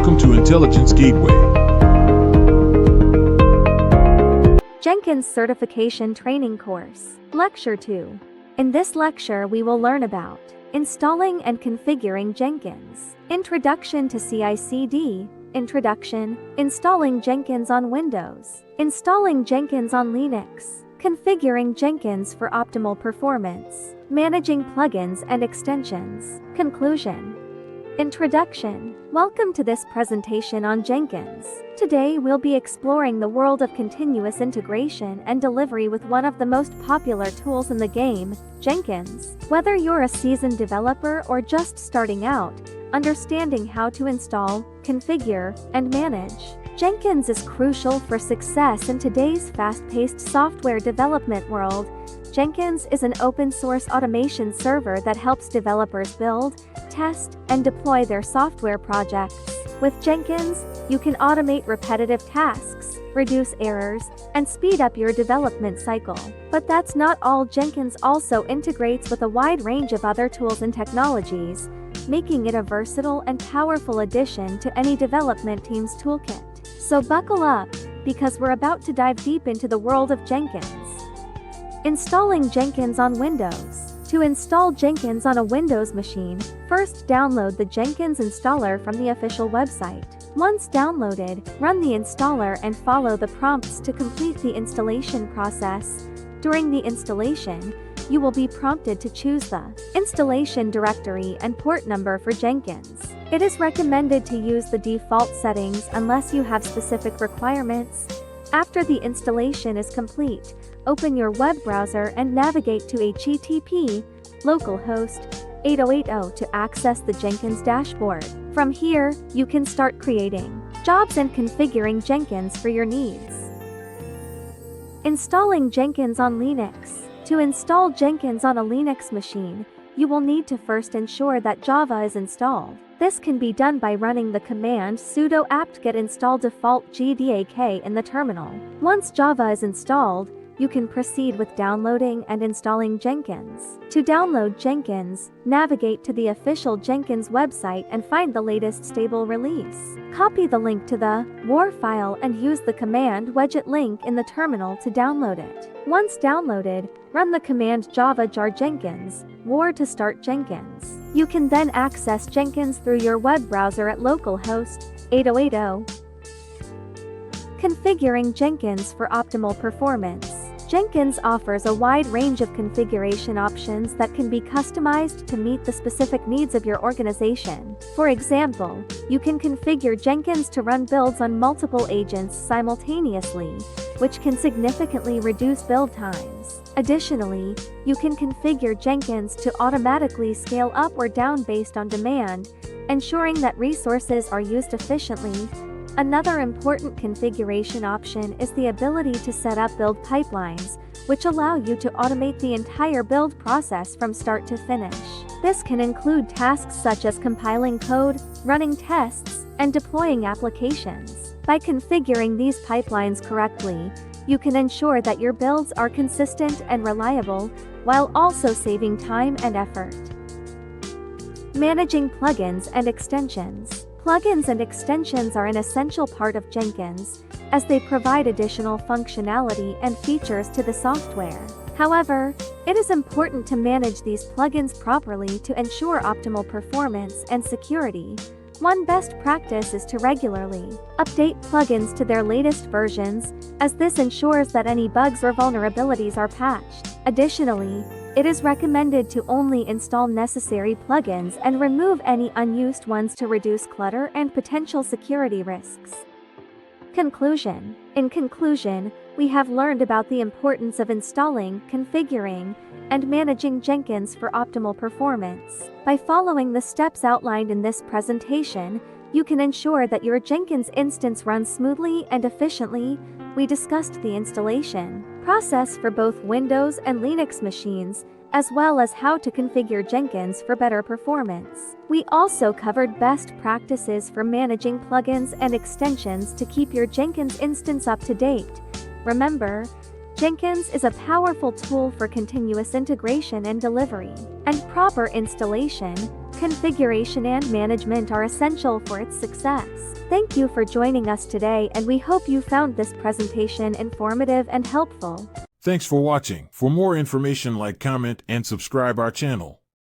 Welcome to Intelligence Gateway. Jenkins Certification Training Course. Lecture 2. In this lecture we will learn about installing and configuring Jenkins, Introduction to CI/CD, Introduction, installing Jenkins on Windows, installing Jenkins on Linux, configuring Jenkins for optimal performance, managing plugins and extensions. Conclusion. Introduction. Welcome to this presentation on Jenkins. Today we'll be exploring the world of continuous integration and delivery with one of the most popular tools in the game, Jenkins. Whether you're a seasoned developer or just starting out, understanding how to install, configure, and manage Jenkins is crucial for success in today's fast-paced software development world. Jenkins is an open-source automation server that helps developers build, test, and deploy their software projects. With Jenkins, you can automate repetitive tasks, reduce errors, and speed up your development cycle. But that's not all. Jenkins also integrates with a wide range of other tools and technologies, making it a versatile and powerful addition to any development team's toolkit. So buckle up, because we're about to dive deep into the world of Jenkins. Installing Jenkins on Windows. To install Jenkins on a Windows machine, first download the Jenkins installer from the official website. Once downloaded, run the installer and follow the prompts to complete the installation process. During the installation, you will be prompted to choose the installation directory and port number for Jenkins. It is recommended to use the default settings unless you have specific requirements. After the installation is complete, open your web browser and navigate to http localhost 8080 to access the Jenkins dashboard. From here, you can start creating jobs and configuring Jenkins for your needs. Installing Jenkins on Linux. To install Jenkins on a Linux machine, you will need to first ensure that Java is installed. This can be done by running the command sudo apt-get install default gdak in the terminal. Once Java is installed, you can proceed with downloading and installing Jenkins. To download Jenkins, navigate to the official Jenkins website and find the latest stable release. Copy the link to the WAR file and use the command widget link in the terminal to download it. Once downloaded, run the command java jar jenkins war to start Jenkins. You can then access Jenkins through your web browser at localhost 8080. Configuring Jenkins for optimal performance. Jenkins offers a wide range of configuration options that can be customized to meet the specific needs of your organization. For example, you can configure Jenkins to run builds on multiple agents simultaneously, which can significantly reduce build times. Additionally, you can configure Jenkins to automatically scale up or down based on demand, ensuring that resources are used efficiently. Another important configuration option is the ability to set up build pipelines, which allow you to automate the entire build process from start to finish. This can include tasks such as compiling code, running tests, and deploying applications. By configuring these pipelines correctly, you can ensure that your builds are consistent and reliable, while also saving time and effort. Managing plugins and extensions. Plugins and extensions are an essential part of Jenkins, as they provide additional functionality and features to the software. However, it is important to manage these plugins properly to ensure optimal performance and security. One best practice is to regularly update plugins to their latest versions, as this ensures that any bugs or vulnerabilities are patched. Additionally, it is recommended to only install necessary plugins and remove any unused ones to reduce clutter and potential security risks. Conclusion. In conclusion, we have learned about the importance of installing, configuring, and managing Jenkins for optimal performance. By following the steps outlined in this presentation, you can ensure that your Jenkins instance runs smoothly and efficiently. We discussed the installation process for both Windows and Linux machines, as well as how to configure Jenkins for better performance. We also covered best practices for managing plugins and extensions to keep your Jenkins instance up to date. Remember, Jenkins is a powerful tool for continuous integration and delivery, and proper installation, configuration and management are essential for its success. Thank you for joining us today, and we hope you found this presentation informative and helpful. Thanks for watching. For more information, like, comment, and subscribe our channel.